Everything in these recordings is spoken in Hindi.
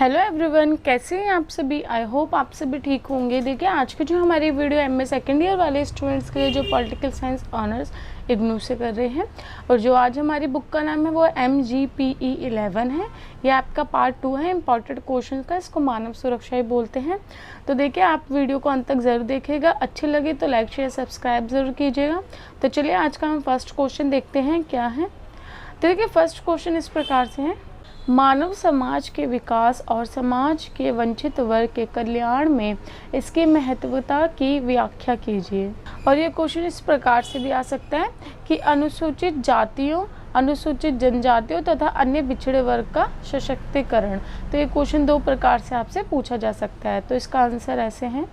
हेलो एवरीवन, कैसे हैं आप सभी। आई होप आप सभी ठीक होंगे। देखिए, आज की जो हमारी वीडियो एमए सेकेंड ईयर वाले स्टूडेंट्स के लिए जो पॉलिटिकल साइंस ऑनर्स इग्नू से कर रहे हैं, और जो आज हमारी बुक का नाम है वो MGPE 11 है। ये आपका पार्ट 2 है इम्पॉर्टेंट क्वेश्चन का। इसको मानव सुरक्षा ही बोलते हैं। तो देखिए, आप वीडियो को अंत तक ज़रूर देखिएगा। अच्छी लगे तो लाइक शेयर सब्सक्राइब ज़रूर कीजिएगा। तो चलिए, आज का हम फर्स्ट क्वेश्चन देखते हैं क्या है। तो देखिए, फर्स्ट क्वेश्चन इस प्रकार से है, मानव समाज के विकास और समाज के वंचित वर्ग के कल्याण में इसकी महत्वता की व्याख्या कीजिए। और ये क्वेश्चन इस प्रकार से भी आ सकता है कि अनुसूचित जातियों, अनुसूचित जनजातियों तथा अन्य पिछड़े वर्ग का सशक्तिकरण। तो ये क्वेश्चन दो प्रकार से आपसे पूछा जा सकता है। तो इसका आंसर ऐसे है।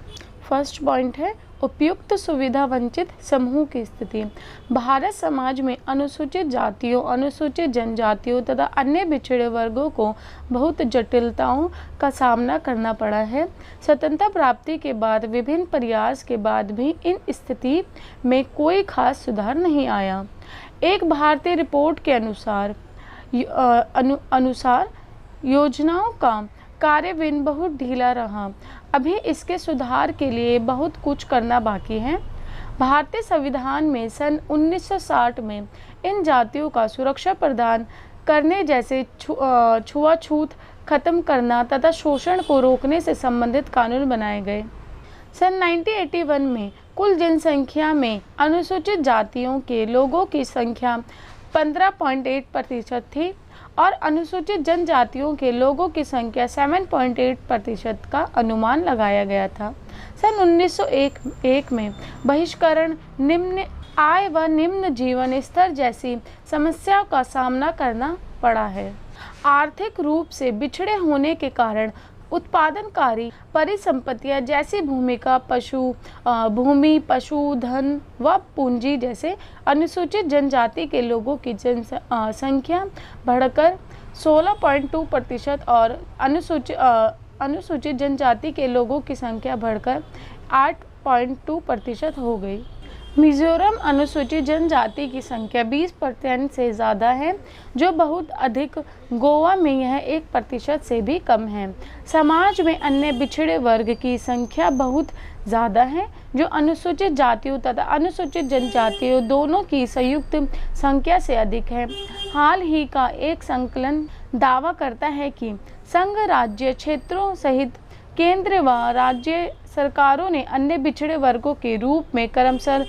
फर्स्ट पॉइंट है, उपयुक्त सुविधा वंचित समूह की स्थिति। भारत समाज में अनुसूचित जातियों, अनुसूचित जनजातियों तथा अन्य पिछड़े वर्गों को बहुत जटिलताओं का सामना करना पड़ा है। स्वतंत्रता प्राप्ति के बाद विभिन्न प्रयास के बाद भी इन स्थिति में कोई खास सुधार नहीं आया। एक भारतीय रिपोर्ट के अनुसार योजनाओं का कार्यान्वयन बहुत ढीला रहा। अभी इसके सुधार के लिए बहुत कुछ करना बाकी है। भारतीय संविधान में सन 1960 में इन जातियों का सुरक्षा प्रदान करने जैसे छुआछूत खत्म करना तथा शोषण को रोकने से संबंधित कानून बनाए गए। सन 1981 में कुल जनसंख्या में अनुसूचित जातियों के लोगों की संख्या 15.8% थी और अनुसूचित जनजातियों के लोगों की संख्या 7.8% का अनुमान लगाया गया था। सन 1901 में बहिष्करण, निम्न आय व निम्न जीवन स्तर जैसी समस्याओं का सामना करना पड़ा है। आर्थिक रूप से बिछड़े होने के कारण उत्पादनकारी परिसंपत्तियां जैसी भूमि, पशुधन व पूंजी जैसे अनुसूचित जनजाति के लोगों की जनसंख्या बढ़कर 16.2% और अनुसूचित जनजाति के लोगों की संख्या बढ़कर 8.2% हो गई। मिजोरम अनुसूचित जनजाति की संख्या 20% से ज़्यादा है, जो बहुत अधिक। गोवा में यह 1% से भी कम है। समाज में अन्य पिछड़े वर्ग की संख्या बहुत ज़्यादा है, जो अनुसूचित जातियों तथा अनुसूचित जनजातियों दोनों की संयुक्त संख्या से अधिक है। हाल ही का एक संकलन दावा करता है कि संघ राज्य क्षेत्रों सहित केंद्र व राज्य सरकारों ने अन्य पिछड़े वर्गों के रूप में क्रमशः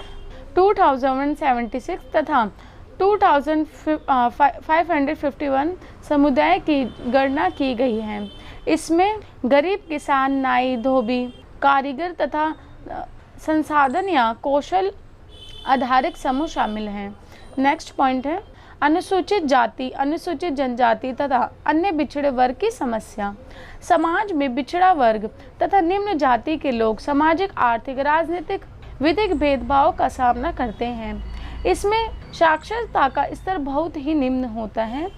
2076 तथा 2551 समुदाय की गणना की गई है। इसमें गरीब किसान, नाई, धोबी, कारीगर तथा संसाधन या कौशल आधारित समूह शामिल हैं। नेक्स्ट पॉइंट है, अनुसूचित जाति, अनुसूचित जनजाति तथा अन्य पिछड़े वर्ग की समस्या। समाज में पिछड़ा वर्ग तथा निम्न जाति के लोग सामाजिक, आर्थिक, राजनीतिक, विधिक भेदभाव का सामना करते हैं। इसमें साक्षरता का स्तर बहुत ही निम्न होता है,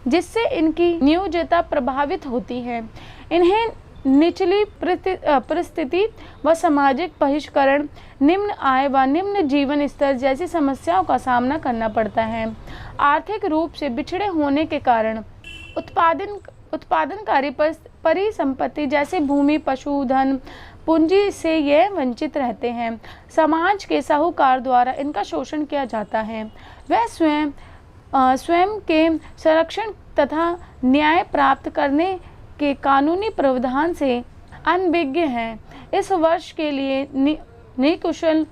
जिससे इनकी नियोजकता प्रभावित होती है। इन्हें निचली परिस्थिति व सामाजिक बहिष्करण, निम्न आय व निम्न जीवन स्तर जैसी समस्याओं का सामना करना पड़ता है। आर्थिक रूप से बिछड़े होने के कारण उत्पादनकारी परिसंपत्ति जैसे भूमि, पशुधन, पूंजी से ये वंचित रहते हैं। समाज के साहूकार द्वारा इनका शोषण किया जाता है। वह स्वयं के संरक्षण तथा न्याय प्राप्त करने के कानूनी प्रावधान से अनभिज्ञ हैं। इस वर्ष के लिए निकुशल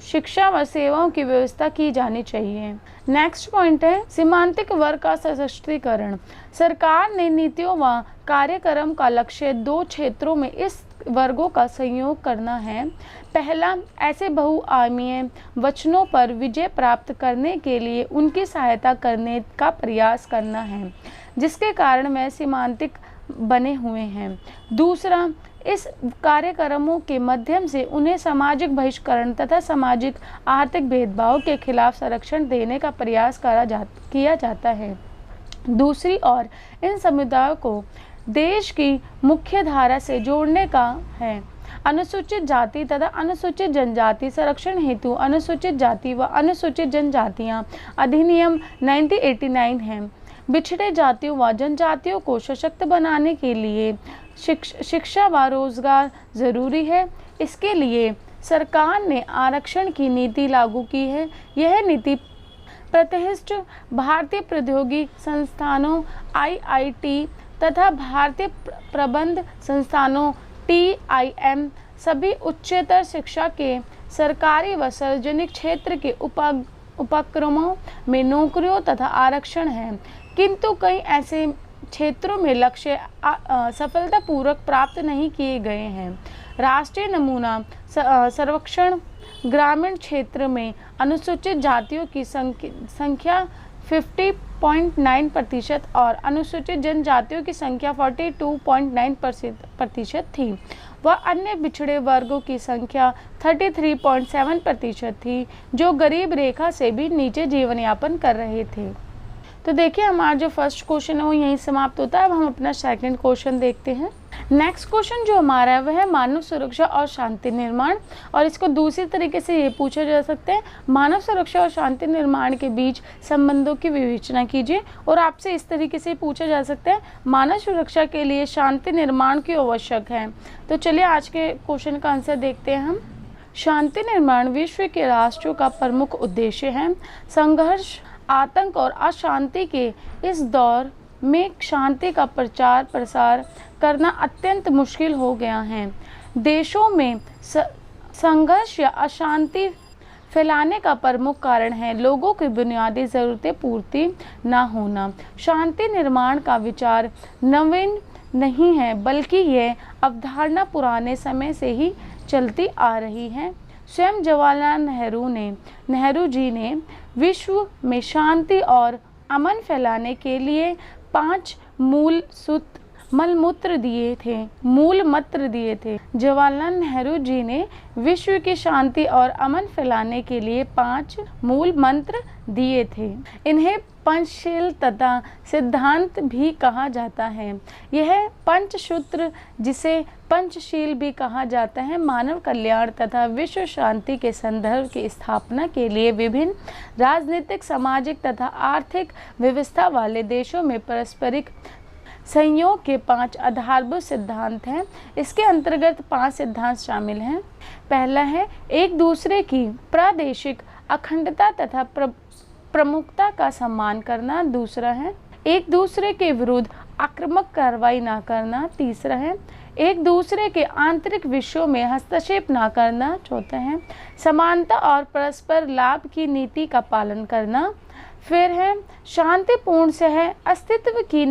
शिक्षा व सेवाओं की व्यवस्था की जानी चाहिए। नेक्स्ट पॉइंट है, सीमांतिक वर्ग का सशक्तिकरण। सरकार ने नीतियों व कार्यक्रम का लक्ष्य 2 क्षेत्रों में इस वर्गों का सहयोग करना है। पहला, ऐसे बहुआयामी वचनों पर विजय प्राप्त करने के लिए उनकी सहायता करने का प्रयास करना है, जिसके कारण वे सीमांतिक बने हुए हैं। दूसरा, इस कार्यक्रमों के माध्यम से उन्हें सामाजिक बहिष्करण तथा सामाजिक आर्थिक भेदभाव के खिलाफ संरक्षण देने का प्रयास किया जाता है। दूसरी ओर, इन समुदायों को देश की मुख्य धारा से जोड़ने का है। अनुसूचित जाति तथा अनुसूचित जनजाति संरक्षण हेतु अनुसूचित जाति व अनुसूचित जनजातियां अधिनियम 1989 है। पिछड़े जातियों व जनजातियों को सशक्त बनाने के लिए शिक्षा व रोजगार जरूरी है। इसके लिए सरकार ने आरक्षण की नीति लागू की है। यह नीति प्रतिष्ठित भारतीय प्रौद्योगिकी संस्थानों IIT तथा भारतीय प्रबंध संस्थानों TIM सभी उच्चतर शिक्षा के सरकारी व सार्वजनिक क्षेत्र के उपक्रमों में नौकरियों तथा आरक्षण है, किंतु कई ऐसे क्षेत्रों में लक्ष्य सफलतापूर्वक प्राप्त नहीं किए गए हैं। राष्ट्रीय नमूना सर्वेक्षण ग्रामीण क्षेत्र में अनुसूचित जातियों की संख्या 50.9% और अनुसूचित जनजातियों की संख्या 42.9% थी व अन्य पिछड़े वर्गों की संख्या 33.7% थी, जो गरीब रेखा से भी नीचे जीवन यापन कर रहे थे। तो देखिए हमारा जो फर्स्ट क्वेश्चन है वो यहीं समाप्त होता है। अब हम अपना सेकंड क्वेश्चन देखते हैं। नेक्स्ट क्वेश्चन जो हमारा है वह है मानव सुरक्षा और शांति निर्माण, और इसको दूसरी तरीके से ये पूछा जा सकता है, मानव सुरक्षा और शांति निर्माण के बीच संबंधों की विवेचना कीजिए। और आपसे इस तरीके से पूछा जा सकता है, मानव सुरक्षा के लिए शांति निर्माण क्यों आवश्यक है। तो चलिए आज के क्वेश्चन का आंसर देखते हैं हम। शांति निर्माण विश्व के राष्ट्रों का प्रमुख उद्देश्य है। संघर्ष, आतंक और अशांति के इस दौर में शांति का प्रचार प्रसार करना अत्यंत मुश्किल हो गया है। देशों में संघर्ष या अशांति फैलाने का प्रमुख कारण है लोगों की बुनियादी ज़रूरतें पूर्ति ना होना। शांति निर्माण का विचार नवीन नहीं है, बल्कि यह अवधारणा पुराने समय से ही चलती आ रही है। स्वयं जवाहरलाल नेहरू जी ने विश्व में शांति और अमन फैलाने के लिए 5 मूल मंत्र दिए थे। जवाहरलाल नेहरू जी ने विश्व की शांति और अमन फैलाने के लिए 5 मूल मंत्र दिए थे। इन्हें पंचशील तथा सिद्धांत भी कहा जाता है। यह पंचसूत्र, जिसे पंचशील भी कहा जाता है, मानव कल्याण तथा विश्व शांति के संदर्भ की स्थापना के लिए विभिन्न राजनीतिक, सामाजिक तथा आर्थिक व्यवस्था वाले देशों में पारस्परिक सहयोग के 5 आधारभूत सिद्धांत हैं। इसके अंतर्गत 5 सिद्धांत शामिल हैं। पहला है एक दूसरे की प्रादेशिक अखंडता तथा प्रमुखता का सम्मान करना। दूसरा है एक दूसरे के विरुद्ध आक्रामक कार्रवाई न करना। तीसरा है एक दूसरे के आंतरिक विषयों में हस्तक्षेप न करना। चौथा है समानता और परस्पर लाभ की नीति का पालन करना। फिर है शांतिपूर्ण सह अस्तित्व की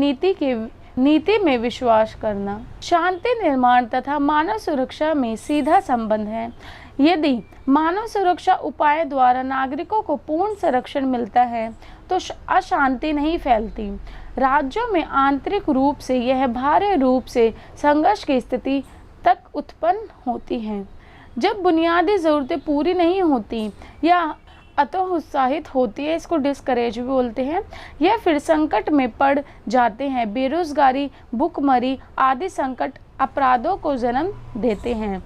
नीति में विश्वास करना। शांति निर्माण तथा मानव सुरक्षा में सीधा संबंध है। यदि मानव सुरक्षा उपाय द्वारा नागरिकों को पूर्ण संरक्षण मिलता है तो अशांति नहीं फैलती। राज्यों में आंतरिक रूप से यह बाह्य रूप से संघर्ष की स्थिति तक उत्पन्न होती है। जब बुनियादी ज़रूरतें पूरी नहीं होती या अतोत्साहित होती है, इसको डिस्करेज भी बोलते हैं, यह फिर संकट में पड़ जाते हैं। बेरोजगारी, भूखमरी आदि संकट अपराधों को जन्म देते हैं,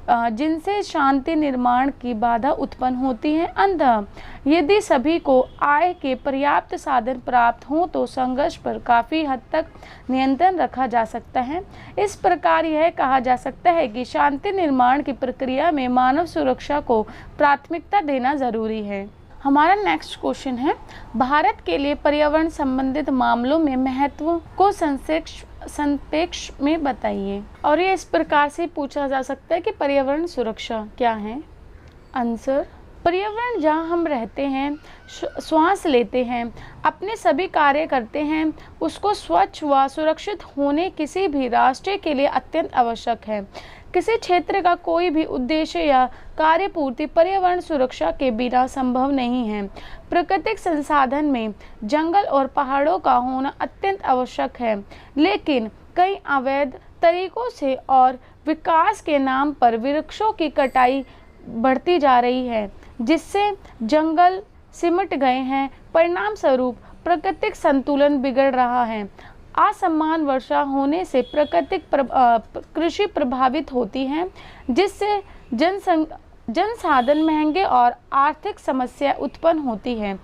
जिनसे शांति निर्माण की बाधा उत्पन्न होती है। अंततः यदि सभी को आय के पर्याप्त साधन प्राप्त हों तो संघर्ष पर काफ़ी हद तक नियंत्रण रखा जा सकता है। इस प्रकार यह कहा जा सकता है कि शांति निर्माण की प्रक्रिया में मानव सुरक्षा को प्राथमिकता देना जरूरी है। हमारा नेक्स्ट क्वेश्चन है, भारत के लिए पर्यावरण संबंधित मामलों में महत्व को संक्षेप में बताइए। और ये इस प्रकार से पूछा जा सकता है कि पर्यावरण सुरक्षा क्या है। आंसर, पर्यावरण जहाँ हम रहते हैं, श्वास लेते हैं, अपने सभी कार्य करते हैं, उसको स्वच्छ व सुरक्षित होने किसी भी राष्ट्र के लिए अत्यंत आवश्यक है। किसी क्षेत्र का कोई भी उद्देश्य या कार्य पूर्ति पर्यावरण सुरक्षा के बिना संभव नहीं है। प्राकृतिक संसाधन में जंगल और पहाड़ों का होना अत्यंत आवश्यक है, लेकिन कई अवैध तरीकों से और विकास के नाम पर वृक्षों की कटाई बढ़ती जा रही है, जिससे जंगल सिमट गए हैं। परिणाम स्वरूप प्राकृतिक संतुलन बिगड़ रहा है। असमान वर्षा होने से प्राकृतिक कृषि प्रभावित होती है, जिससे जनसाधन महंगे और आर्थिक समस्या उत्पन्न होती है।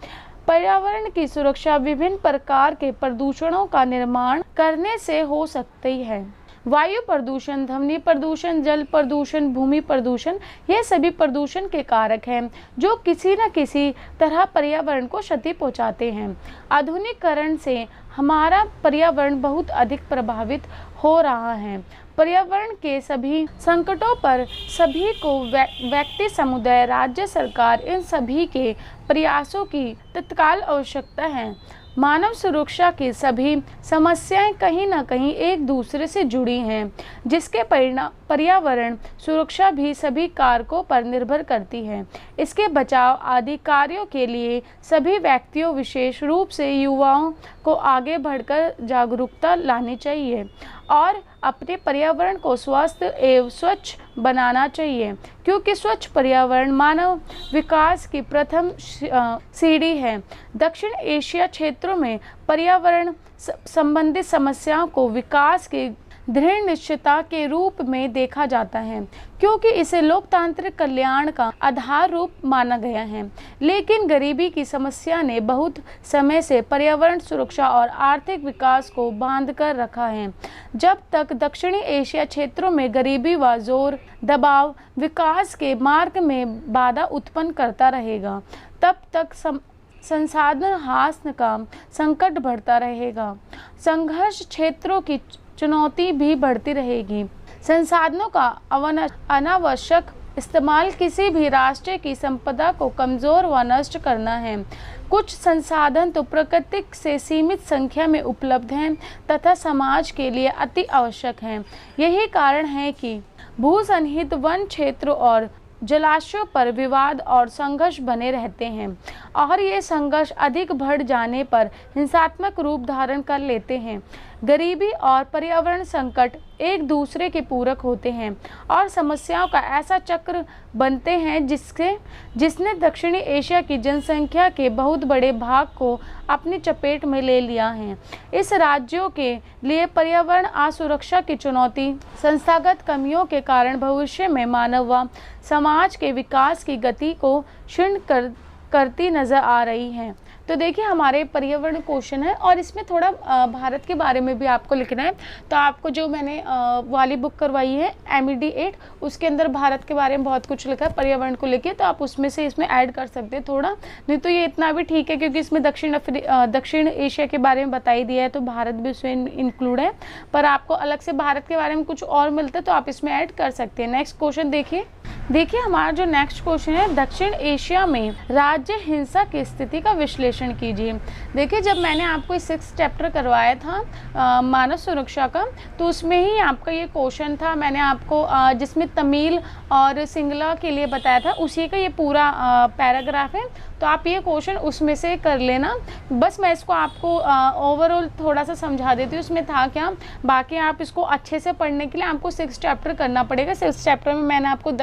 पर्यावरण की सुरक्षा विभिन्न प्रकार के प्रदूषणों का निर्माण करने से हो सकती है। वायु प्रदूषण, ध्वनि प्रदूषण, जल प्रदूषण, भूमि प्रदूषण, ये सभी प्रदूषण के कारक हैं जो किसी न किसी तरह पर्यावरण को क्षति पहुंचाते हैं। आधुनिकीकरण से हमारा पर्यावरण बहुत अधिक प्रभावित हो रहा है। पर्यावरण के सभी संकटों पर सभी को व्यक्ति, समुदाय, राज्य सरकार, इन सभी के प्रयासों की तत्काल आवश्यकता है। मानव सुरक्षा की सभी समस्याएं कहीं न कहीं एक दूसरे से जुड़ी हैं, जिसके पर्यावरण सुरक्षा भी सभी कारकों पर निर्भर करती है। इसके बचाव आदि कार्यों के लिए सभी व्यक्तियों, विशेष रूप से युवाओं को आगे बढ़कर जागरूकता लानी चाहिए और अपने पर्यावरण को स्वस्थ एवं स्वच्छ बनाना चाहिए, क्योंकि स्वच्छ पर्यावरण मानव विकास की प्रथम सीढ़ी है। दक्षिण एशिया क्षेत्रों में पर्यावरण संबंधित समस्याओं को विकास की दृढ़ निश्चयता के रूप में देखा जाता है, क्योंकि इसे लोकतांत्रिक कल्याण का आधार रूप माना गया है। लेकिन गरीबी की समस्या ने बहुत समय से पर्यावरण सुरक्षा और आर्थिक विकास को बांध कर रखा है। जब तक दक्षिणी एशिया क्षेत्रों में गरीबी व जोर दबाव विकास के मार्ग में बाधा उत्पन्न करता रहेगा, तब तक संसाधन ह्रास का संकट बढ़ता रहेगा। संघर्ष क्षेत्रों की चुनौती भी बढ़ती रहेगी। संसाधनों का अनावश्यक इस्तेमाल किसी भी राष्ट्र की संपदा को कमज़ोर व नष्ट करना है। कुछ संसाधन तो प्रकृति से सीमित संख्या में उपलब्ध हैं तथा समाज के लिए अति आवश्यक हैं। यही कारण है कि भूसन्निहित वन क्षेत्रों और जलाशयों पर विवाद और संघर्ष बने रहते हैं और ये संघर्ष अधिक बढ़ जाने पर हिंसात्मक रूप धारण कर लेते हैं। गरीबी और पर्यावरण संकट एक दूसरे के पूरक होते हैं और समस्याओं का ऐसा चक्र बनते हैं जिसने दक्षिणी एशिया की जनसंख्या के बहुत बड़े भाग को अपनी चपेट में ले लिया है। इस राज्यों के लिए पर्यावरण असुरक्षा की चुनौती संस्थागत कमियों के कारण भविष्य में मानव व समाज के विकास की गति को क्षीण करती नजर आ रही है। तो देखिए हमारे पर्यावरण क्वेश्चन है और इसमें थोड़ा भारत के बारे में भी आपको लिखना है। तो आपको जो मैंने वाली बुक करवाई है MED 8, उसके अंदर भारत के बारे में बहुत कुछ लिखा है पर्यावरण को लेके, तो आप उसमें से इसमें ऐड कर सकते हैं थोड़ा, नहीं तो ये इतना भी ठीक है क्योंकि इसमें दक्षिण एशिया के बारे में बता ही दिया है, तो भारत भी उसमें इंक्लूड है। पर आपको अलग से भारत के बारे में कुछ और मिलता है तो आप इसमें ऐड कर सकते हैं। नेक्स्ट क्वेश्चन देखिए हमारा जो नेक्स्ट क्वेश्चन है, दक्षिण एशिया में राज्य हिंसा की स्थिति का विश्लेषण कीजिए। देखिए जब मैंने आपको 6 चैप्टर करवाया था मानव सुरक्षा का, तो उसमें ही आपका ये क्वेश्चन था। मैंने आपको जिसमें तमिल और सिंगला के लिए बताया था, उसी का ये पूरा पैराग्राफ है, तो आप ये क्वेश्चन उसमें से कर लेना। बस मैं इसको आपको ओवरऑल थोड़ा सा समझा देती हूँ उसमें था क्या। बाकी आप इसको अच्छे से पढ़ने के लिए आपको 6 चैप्टर करना पड़ेगा। 6 चैप्टर में मैंने आपको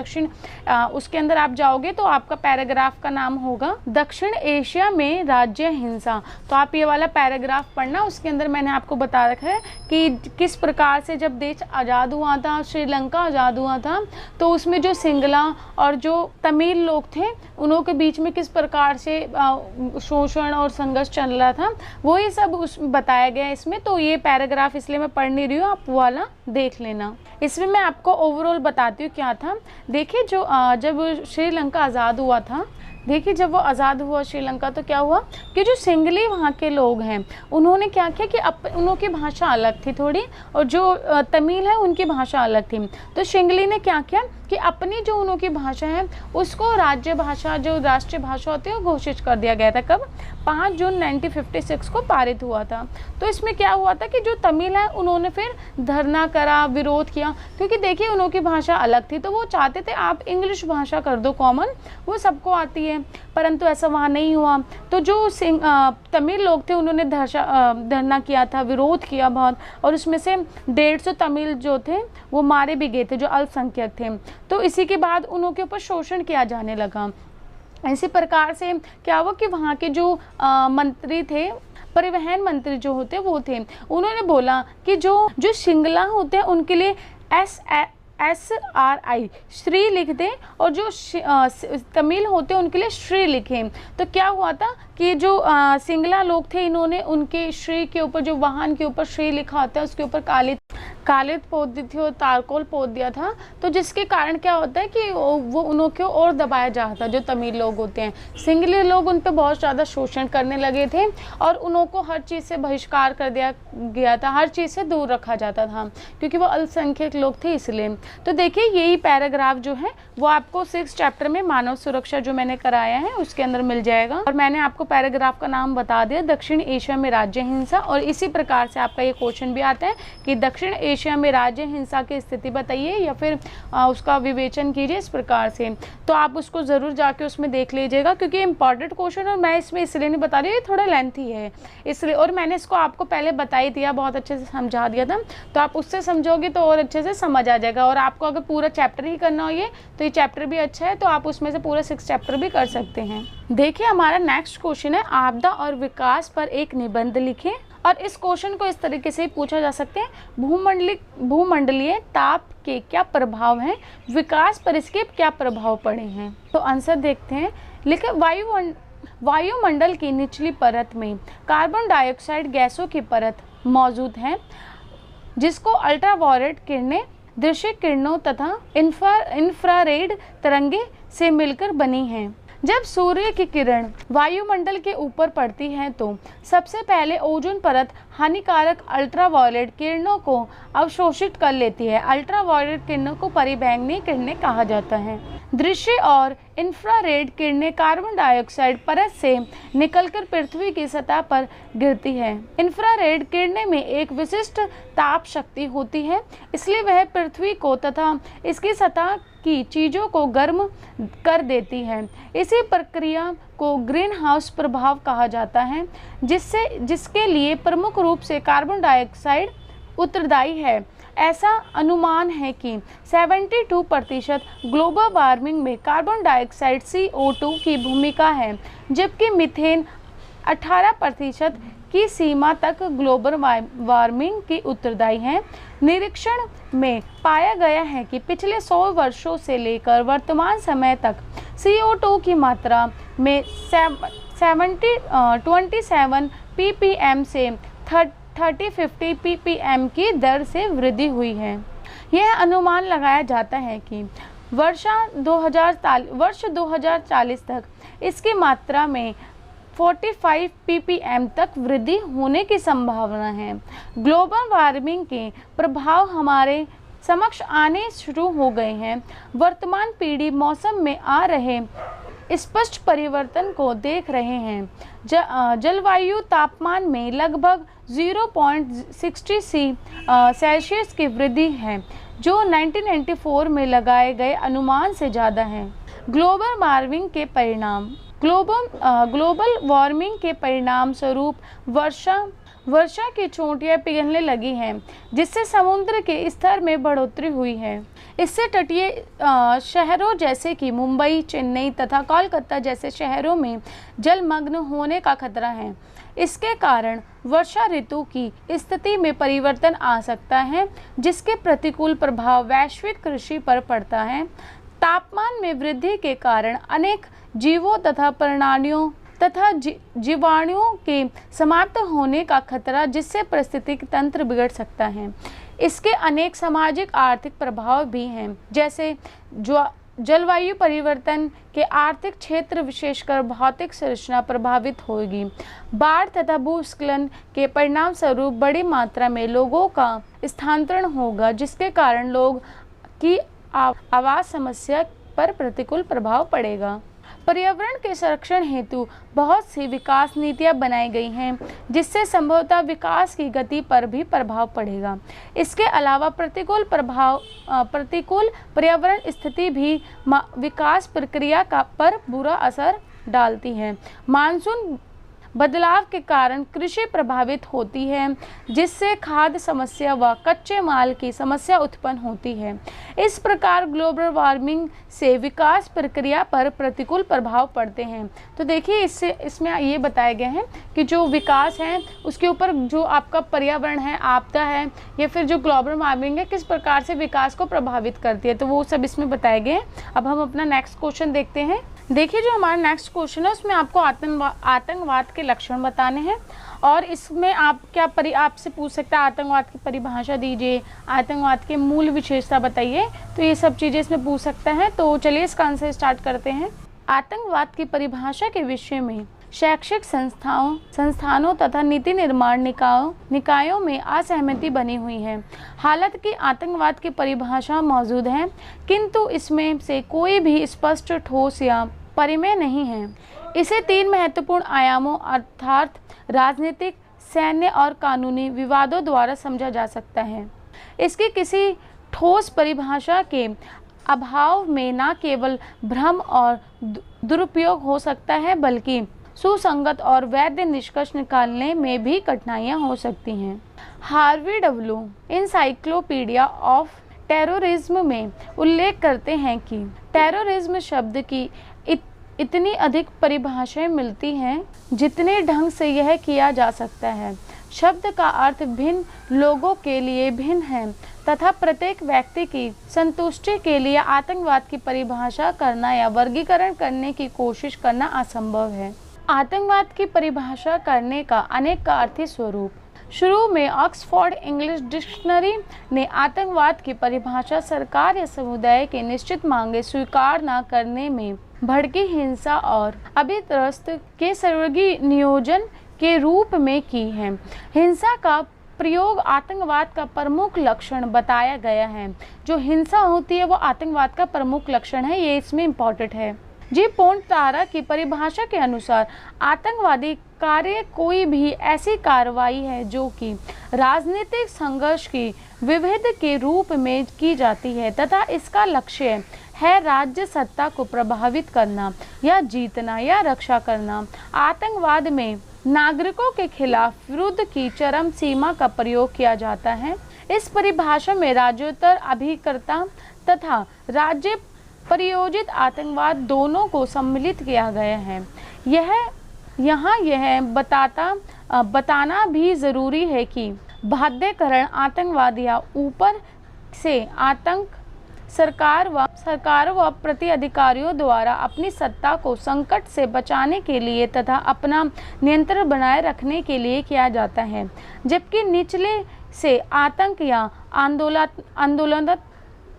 उसके अंदर आप जाओगे तो आपका पैराग्राफ का नाम होगा दक्षिण एशिया में राज्य हिंसा। तो आप ये वाला पैराग्राफ पढ़ना, उसके अंदर मैंने आपको बता रखा है कि किस प्रकार से जब देश आज़ाद हुआ था, श्रीलंका आज़ाद हुआ था, तो उसमें जो सिंगला और जो तमिल लोग थे उन्हों के बीच में किस प्रकार से शोषण और संघर्ष चल रहा था, वो ये सब बताया गया है इसमें। तो ये पैराग्राफ इसलिए मैं पढ़ नहीं रही हूँ, आप वो वाला देख लेना। इसमें मैं आपको ओवरऑल बताती हूँ क्या था। देखिए जब श्रीलंका आज़ाद हुआ था, देखिए जब वो आज़ाद हुआ श्रीलंका, तो क्या हुआ कि जो सिंगली वहाँ के लोग हैं उन्होंने क्या किया कि उनकी भाषा अलग थी थोड़ी, और जो तमिल है उनकी भाषा अलग थी। तो सिंगली ने क्या किया कि अपनी जो उनकी भाषा है उसको राज्य भाषा, जो राष्ट्रीय भाषा होती है, वो घोषित कर दिया गया था। कब? 5 जून 1956 को पारित हुआ था। तो इसमें क्या हुआ था कि जो तमिल है उन्होंने फिर धरना करा, विरोध किया, क्योंकि देखिए उनकी भाषा अलग थी, तो वो चाहते थे आप इंग्लिश भाषा कर दो कॉमन, वो सबको आती है, परंतु ऐसा वहाँ नहीं हुआ। तो जो तमिल लोग थे उन्होंने धरना किया था, विरोध किया बहुत, और उसमें से 150 तमिल जो थे वो मारे भी गए थे, जो अल्पसंख्यक थे। तो इसी के बाद उनके ऊपर शोषण किया जाने लगा। इसी प्रकार से क्या हुआ कि वहाँ के जो मंत्री थे, परिवहन मंत्री जो होते वो थे, उन्होंने बोला कि जो सिंगला होते हैं उनके लिए SRI श्री लिख दें और जो तमिल होते हैं उनके लिए श्री लिखें। तो क्या हुआ था कि जो सिंगला लोग थे इन्होंने उनके श्री के ऊपर जो वाहन के ऊपर श्री लिखा होता है उसके ऊपर कालिद पोत दी थी और तारकोल पोत दिया था। तो जिसके कारण क्या होता है कि वो उन्हों को और दबाया जाता है। जो तमिल लोग होते हैं सिंगली लोग उन पर बहुत ज़्यादा शोषण करने लगे थे और उन्हों को हर चीज़ से बहिष्कार कर दिया गया था, हर चीज़ से दूर रखा जाता था क्योंकि वो अल्पसंख्यक लोग थे इसलिए। तो देखिए यही पैराग्राफ जो है वो आपको 6 चैप्टर में मानव सुरक्षा जो मैंने कराया है उसके अंदर मिल जाएगा। और मैंने आपको पैराग्राफ का नाम बता दिया, दक्षिण एशिया में राज्य हिंसा। और इसी प्रकार से आपका ये क्वेश्चन भी आता है कि दक्षिण एशिया में राज्य हिंसा की स्थिति बताइए या फिर उसका विवेचन कीजिए इस प्रकार से। तो आप उसको ज़रूर जाके उसमें देख लीजिएगा क्योंकि इंपॉर्टेंट क्वेश्चन और मैं इसमें इसलिए नहीं बता रही हूँ, ये थोड़ा लेंथी है इसलिए। और मैंने इसको आपको पहले बता ही दिया, बहुत अच्छे से समझा दिया था, तो आप उससे समझोगे तो और अच्छे से समझ आ जाएगा। और आपको अगर पूरा चैप्टर ही करना हो ये तो ये चैप्टर भी अच्छा है, तो आप उसमें से पूरा 6 चैप्टर भी कर सकते हैं। देखिए हमारा नेक्स्ट क्वेश्चन है आपदा और विकास पर एक निबंध लिखें। और इस क्वेश्चन को इस तरीके से पूछा जा सकते हैं, भूमंडलीय ताप के क्या प्रभाव हैं, विकास पर इसके क्या प्रभाव पड़े हैं। तो आंसर देखते हैं। लिखे वायुमंडल की निचली परत में कार्बन डाइऑक्साइड गैसों की परत मौजूद है जिसको अल्ट्रावायलेट किरणें, दृश्य किरणों तथा इंफ्रारेड तरंगे से मिलकर बनी हैं। जब सूर्य की किरण वायुमंडल के ऊपर पड़ती है तो सबसे पहले ओजोन परत हानिकारक अल्ट्रावायलेट किरणों को अवशोषित कर लेती है। अल्ट्रावायलेट किरणों को परिबैंगनी किरणें कहा जाता है। दृश्य और इंफ्रारेड किरणें कार्बन डाइऑक्साइड परत से निकलकर पृथ्वी की सतह पर गिरती है। इंफ्रारेड किरणें में एक विशिष्ट ताप शक्ति होती है, इसलिए वह पृथ्वी को तथा इसकी सतह की चीज़ों को गर्म कर देती है। इसी प्रक्रिया को ग्रीन हाउस प्रभाव कहा जाता है जिसके लिए प्रमुख रूप से कार्बन डाइऑक्साइड उत्तरदायी है। ऐसा अनुमान है कि 72% ग्लोबल वार्मिंग में कार्बन डाइऑक्साइड CO2 की भूमिका है, जबकि मीथेन 18% की सीमा तक ग्लोबल वार्मिंग की उत्तरदायी है। निरीक्षण में पाया गया है कि पिछले 100 वर्षों से लेकर वर्तमान समय तक CO2 की मात्रा में 27 ppm से 30-50 ppm की दर से वृद्धि हुई है। यह अनुमान लगाया जाता है कि वर्ष 2040 तक इसकी मात्रा में 45 ppm तक वृद्धि होने की संभावना है। ग्लोबल वार्मिंग के प्रभाव हमारे समक्ष आने शुरू हो गए हैं। वर्तमान पीढ़ी मौसम में आ रहे स्पष्ट परिवर्तन को देख रहे हैं। जलवायु तापमान में लगभग 0.60 सेल्सियस की वृद्धि है, जो 1994 में लगाए गए अनुमान से ज़्यादा है। ग्लोबल वार्मिंग के परिणाम स्वरूप वर्षा की चोटियाँ पिघलने लगी हैं, जिससे समुद्र के स्तर में बढ़ोतरी हुई है। इससे तटीय शहरों जैसे कि मुंबई, चेन्नई तथा कोलकाता जैसे शहरों में जलमग्न होने का खतरा है। इसके कारण वर्षा ऋतु की स्थिति में परिवर्तन आ सकता है, जिसके प्रतिकूल प्रभाव वैश्विक कृषि पर पड़ता है। तापमान में वृद्धि के कारण अनेक जीवों तथा प्राणियों तथा जीवाणुओं के समाप्त होने का खतरा, जिससे पारिस्थितिक तंत्र बिगड़ सकता है। इसके अनेक सामाजिक आर्थिक प्रभाव भी हैं, जैसे जलवायु परिवर्तन के आर्थिक क्षेत्र विशेषकर भौतिक संरचना प्रभावित होगी। बाढ़ तथा भूस्खलन के परिणाम स्वरूप बड़ी मात्रा में लोगों का स्थानांतरण होगा, जिसके कारण लोग की आवास समस्या पर प्रतिकूल प्रभाव पड़ेगा। पर्यावरण के संरक्षण हेतु बहुत सी विकास नीतियां बनाई गई हैं, जिससे संभवतः विकास की गति पर भी प्रभाव पड़ेगा। इसके अलावा प्रतिकूल पर्यावरण स्थिति भी विकास प्रक्रिया पर बुरा असर डालती है। बदलाव के कारण कृषि प्रभावित होती है, जिससे खाद्य समस्या व कच्चे माल की समस्या उत्पन्न होती है। इस प्रकार ग्लोबल वार्मिंग से विकास प्रक्रिया पर प्रतिकूल प्रभाव पड़ते हैं। तो देखिए इसमें ये बताए गए हैं कि जो विकास है उसके ऊपर जो आपका पर्यावरण है, आपदा है या फिर जो ग्लोबल वार्मिंग है किस प्रकार से विकास को प्रभावित करती है, तो वो सब इसमें बताए गए हैं। अब हम अपना नेक्स्ट क्वेश्चन देखते हैं। देखिए जो हमारा नेक्स्ट क्वेश्चन है उसमें आपको आतंकवाद के लक्षण बताने हैं और इसमें आपसे पूछ सकता है आतंकवाद की परिभाषा दीजिए, आतंकवाद के मूल विशेषता बताइए, तो ये सब चीज़ें इसमें पूछ सकता है। तो चलिए इसका आंसर स्टार्ट करते हैं। आतंकवाद की परिभाषा के विषय में शैक्षिक संस्थानों तथा नीति निर्माण निकायों में असहमति बनी हुई है। हालांकि आतंकवाद की परिभाषा मौजूद है, किंतु इसमें से कोई भी स्पष्ट, ठोस या परिमेय नहीं है। इसे 3 महत्वपूर्ण आयामों अर्थात राजनीतिक, सैन्य और कानूनी विवादों द्वारा समझा जा सकता है। इसकी किसी ठोस परिभाषा के अभाव में न केवल भ्रम और दुरुपयोग हो सकता है, बल्कि सुसंगत और वैध निष्कर्ष निकालने में भी कठिनाइयां हो सकती हैं। Harvey W encyclopedia of terrorism में उल्लेख करते हैं कि टेररिज्म शब्द की इतनी अधिक परिभाषाएं मिलती हैं जितने ढंग से यह किया जा सकता है। शब्द का अर्थ भिन्न लोगों के लिए भिन्न है तथा प्रत्येक व्यक्ति की संतुष्टि के लिए आतंकवाद की परिभाषा करना या वर्गीकरण करने की कोशिश करना असंभव है। आतंकवाद की परिभाषा करने का अनेक का अर्थी स्वरूप। शुरू में ऑक्सफोर्ड इंग्लिश डिक्शनरी ने आतंकवाद की परिभाषा सरकार या समुदाय के निश्चित मांगे स्वीकार न करने में भड़की हिंसा और अभित्रस्त के सर्वगी नियोजन के रूप में की है। हिंसा का प्रयोग आतंकवाद का प्रमुख लक्षण बताया गया है। जो हिंसा होती है वो आतंकवाद का प्रमुख लक्षण है, ये इसमें इम्पोर्टेंट है। जी पोंटारा की परिभाषा के अनुसार आतंकवादी कार्य कोई भी ऐसी कार्रवाई है जो कि राजनीतिक संघर्ष की विविध के रूप में की जाती है तथा इसका लक्ष्य है राज्य सत्ता को प्रभावित करना या जीतना या रक्षा करना। आतंकवाद में नागरिकों के खिलाफ विरुद्ध की चरम सीमा का प्रयोग किया जाता है। इस परिभाषा में राज्योत्तर अभिकर्ता तथा राज्य परियोजित आतंकवाद दोनों को सम्मिलित किया गया है। यह बताना भी जरूरी है कि बाध्यकरण आतंकवाद या ऊपर से आतंक सरकार व प्रति अधिकारियों द्वारा अपनी सत्ता को संकट से बचाने के लिए तथा अपना नियंत्रण बनाए रखने के लिए किया जाता है, जबकि निचले से आतंक या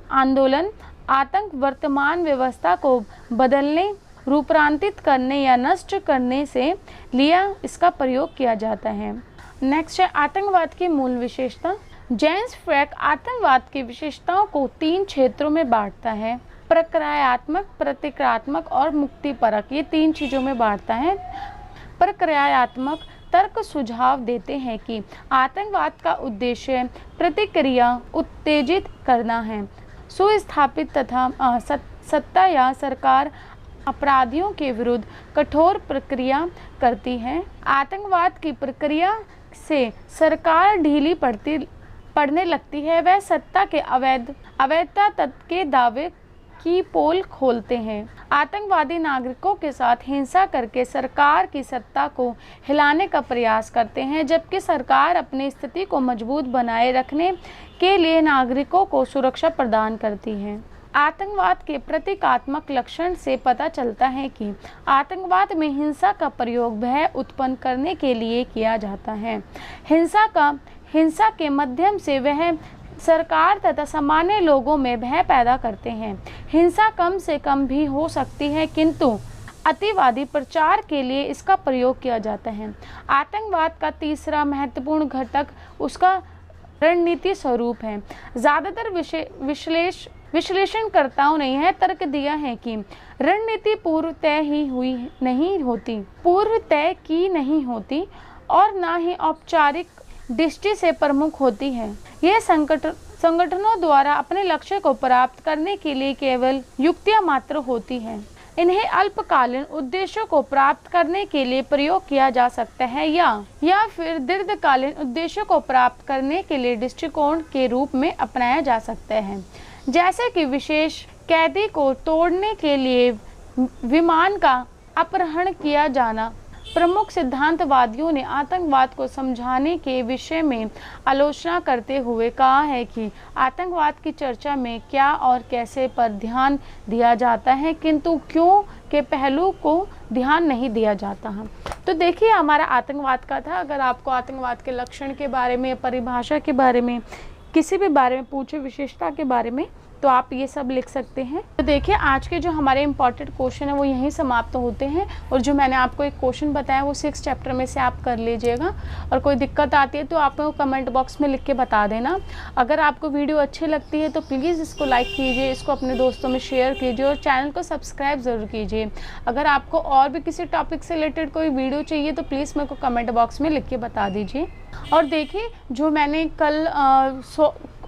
आंदोलन आतंक वर्तमान व्यवस्था को बदलने, रूपांतरित करने या नष्ट करने से लिया इसका प्रयोग किया जाता है। नेक्स्ट है आतंकवाद की मूल विशेषता। जेम्स फ्रैक आतंकवाद की विशेषताओं को 3 क्षेत्रों में बांटता है, प्रक्रियात्मक, प्रतिक्रियात्मक और मुक्तिपरक। ये 3 चीज़ों में बांटता है। प्रक्रियात्मक तर्क सुझाव देते हैं कि आतंकवाद का उद्देश्य प्रतिक्रिया उत्तेजित करना है। सुस्थापित तथा सत्ता या सरकार अपराधियों के विरुद्ध कठोर प्रक्रिया करती है। आतंकवाद की प्रक्रिया से सरकार ढीली पड़ने लगती है। वह सत्ता के अवैधता तत्व के दावे की पोल खोलते हैं। आतंकवादी नागरिकों के साथ हिंसा करके सरकार की सत्ता को हिलाने का प्रयास करते हैं, जबकि सरकार अपनी स्थिति को मजबूत बनाए रखने के लिए नागरिकों को सुरक्षा प्रदान करती है। आतंकवाद के प्रतीकात्मक लक्षण से पता चलता है कि आतंकवाद में हिंसा का प्रयोग भय उत्पन्न करने के लिए किया जाता है। हिंसा के माध्यम से वह सरकार तथा सामान्य लोगों में भय पैदा करते हैं। हिंसा कम से कम भी हो सकती है, किंतु अतिवादी प्रचार के लिए इसका प्रयोग किया जाता है। आतंकवाद का तीसरा महत्वपूर्ण घटक उसका रणनीति स्वरूप है। ज़्यादातर विश्लेषणकर्ताओं ने यह तर्क दिया है कि रणनीति पूर्व तय की नहीं होती और न ही औपचारिक दृष्टि से प्रमुख होती है। यह संगठनों द्वारा अपने लक्ष्य को प्राप्त करने के लिए केवल युक्तियां मात्र होती हैं। इन्हें अल्पकालीन उद्देश्यों को प्राप्त करने के लिए प्रयोग किया जा सकता है या फिर दीर्घकालीन उद्देश्यों को प्राप्त करने के लिए दृष्टिकोण के रूप में अपनाया जा सकता है। जैसे कि विशेष कैदी को तोड़ने के लिए विमान का अपहरण किया जाना। प्रमुख सिद्धांतवादियों ने आतंकवाद को समझाने के विषय में आलोचना करते हुए कहा है कि आतंकवाद की चर्चा में क्या और कैसे पर ध्यान दिया जाता है, किंतु क्यों के पहलू को ध्यान नहीं दिया जाता है। तो देखिए हमारा आतंकवाद का था। अगर आपको आतंकवाद के लक्षण के बारे में, परिभाषा के बारे में, किसी भी बारे में पूछे, विशेषता के बारे में, तो आप ये सब लिख सकते हैं। तो देखिए आज के जो हमारे इंपॉर्टेंट क्वेश्चन है वो यहीं समाप्त होते हैं। और जो मैंने आपको एक क्वेश्चन बताया वो 6 चैप्टर में से आप कर लीजिएगा। और कोई दिक्कत आती है तो आप लोग कमेंट बॉक्स में लिख के बता देना। अगर आपको वीडियो अच्छी लगती है तो प्लीज़ इसको लाइक कीजिए, इसको अपने दोस्तों में शेयर कीजिए और चैनल को सब्सक्राइब ज़रूर कीजिए। अगर आपको और भी किसी टॉपिक से रिलेटेड कोई वीडियो चाहिए तो प्लीज़ मेरे को कमेंट बॉक्स में लिख के बता दीजिए। और देखिए जो मैंने कल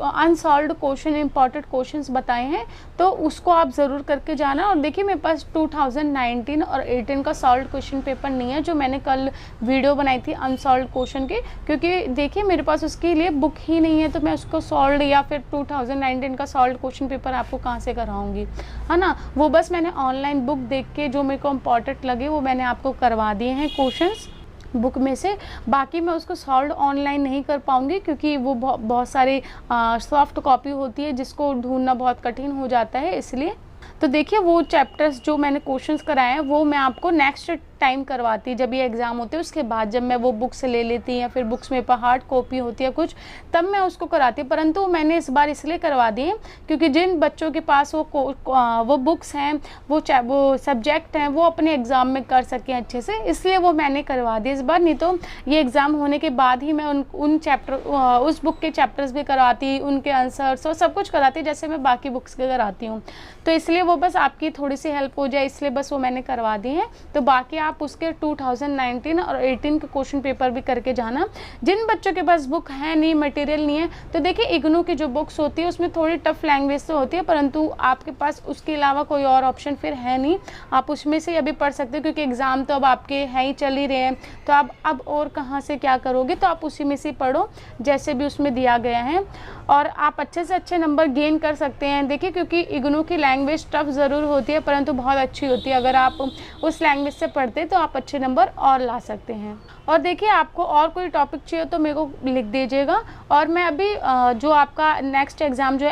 अनसॉल्व्ड क्वेश्चन, इंपॉर्टेंट क्वेश्चंस बताए हैं तो उसको आप ज़रूर करके जाना। और देखिए मेरे पास 2019 और 18 का सॉल्व्ड क्वेश्चन पेपर नहीं है, जो मैंने कल वीडियो बनाई थी अनसॉल्व्ड क्वेश्चन के, क्योंकि देखिए मेरे पास उसके लिए बुक ही नहीं है। तो मैं उसको सॉल्व्ड या फिर 2019 का सॉल्व्ड क्वेश्चन पेपर आपको कहाँ से कराऊंगी, है ना। वो बस मैंने ऑनलाइन बुक देख के जो मेरे को इम्पॉर्टेंट लगे वो मैंने आपको करवा दिए हैं क्वेश्चंस बुक में से। बाकी मैं उसको सॉल्व ऑनलाइन नहीं कर पाऊँगी क्योंकि वो बहुत सारी सॉफ्ट कॉपी होती है जिसको ढूंढना बहुत कठिन हो जाता है, इसलिए। तो देखिए वो चैप्टर्स जो मैंने क्वेश्चंस कराए हैं वो मैं आपको नेक्स्ट टाइम करवाती, जब ये एग्ज़ाम होते हैं उसके बाद, जब मैं वो बुक से ले लेती या फिर बुक्स में हार्ड कॉपी होती है कुछ, तब मैं उसको कराती। परंतु मैंने इस बार इसलिए करवा दिए क्योंकि जिन बच्चों के पास वो बुक्स हैं, वो सब्जेक्ट हैं, वो अपने एग्ज़ाम में कर सकें अच्छे से, इसलिए वो मैंने करवा दी इस बार। नहीं तो ये एग्ज़ाम होने के बाद ही मैं उस बुक के चैप्टर्स भी कराती, उनके आंसर्स और सब कुछ कराती जैसे मैं बाकी बुक्स के कराती हूँ। तो इसलिए वो बस आपकी थोड़ी सी हेल्प हो जाए इसलिए बस वो मैंने करवा दी है। तो बाकी आप उसके 2019 और 18 के क्वेश्चन पेपर भी करके जाना। जिन बच्चों के पास बुक है नहीं, मटेरियल नहीं है, तो देखिए इग्नू की जो बुक्स होती है उसमें थोड़ी टफ लैंग्वेज तो होती है, परंतु आपके पास उसके अलावा कोई और ऑप्शन फिर है नहीं, आप उसमें से अभी पढ़ सकते हो क्योंकि एग्ज़ाम तो अब आपके हैं ही, चल ही रहे हैं। तो आप अब और कहाँ से क्या करोगे, तो आप उसी में से पढ़ो जैसे भी उसमें दिया गया है और आप अच्छे से अच्छे नंबर गेन कर सकते हैं। देखिए क्योंकि इग्नू की लैंग्वेज टफ ज़रूर होती है परंतु बहुत अच्छी होती है। अगर आप उस लैंग्वेज से पढ़ते तो आप अच्छे नंबर और ला सकते हैं। और देखिए आपको और कोई टॉपिक चाहिए तो मेरे को लिख दीजिएगा। और मैं अभी जो आपका नेक्स्ट एग्ज़ाम जो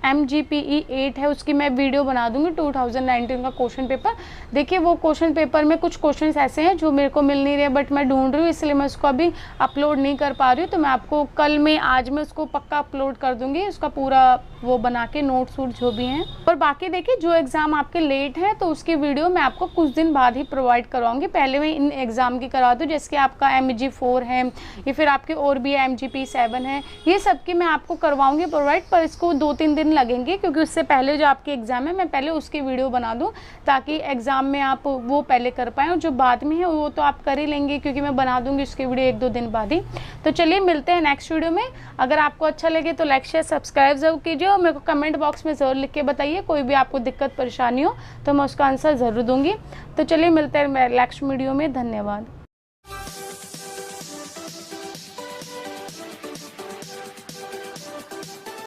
MGPE 8 है उसकी मैं वीडियो बना दूंगी 2019 का क्वेश्चन पेपर। देखिए वो क्वेश्चन पेपर में कुछ क्वेश्चंस ऐसे हैं जो मेरे को मिल नहीं रहे बट मैं ढूंढ रही हूँ, इसलिए मैं उसको अभी अपलोड नहीं कर पा रही हूँ। तो मैं आपको कल में, आज में उसको पक्का अपलोड कर दूंगी, उसका पूरा वो बना के नोट्स वोट जो भी हैं। और बाकी देखिए जो एग्ज़ाम आपके लेट हैं तो उसकी वीडियो मैं आपको कुछ दिन बाद ही प्रोवाइड करवाऊंगी। पहले मैं इन एग्ज़ाम की करवा दूँ, जैसे कि आपका MG 4 है या फिर आपके और भी MGP 7 है, ये सब की मैं आपको करवाऊँगी प्रोवाइड, पर इसको 2-3 दिन लगेंगे क्योंकि उससे पहले जो आपकी एग्ज़ाम है मैं पहले उसकी वीडियो बना दूँ ताकि एग्ज़ाम में आप वो पहले कर पाएँ। और जो बाद में है वो तो आप कर ही लेंगे क्योंकि मैं बना दूँगी उसकी वीडियो 1-2 दिन बाद ही। तो चलिए मिलते हैं नेक्स्ट वीडियो में। अगर आपको अच्छा लगे तो लाइक शेयर सब्सक्राइब ज़रूर कीजिए और मेरे को कमेंट बॉक्स में ज़रूर लिख के बताइए कोई भी आपको दिक्कत परेशानी हो तो मैं उसका आंसर ज़रूर दूँगी। तो चलिए मिलते हैं नेक्स्ट वीडियो में। धन्यवाद।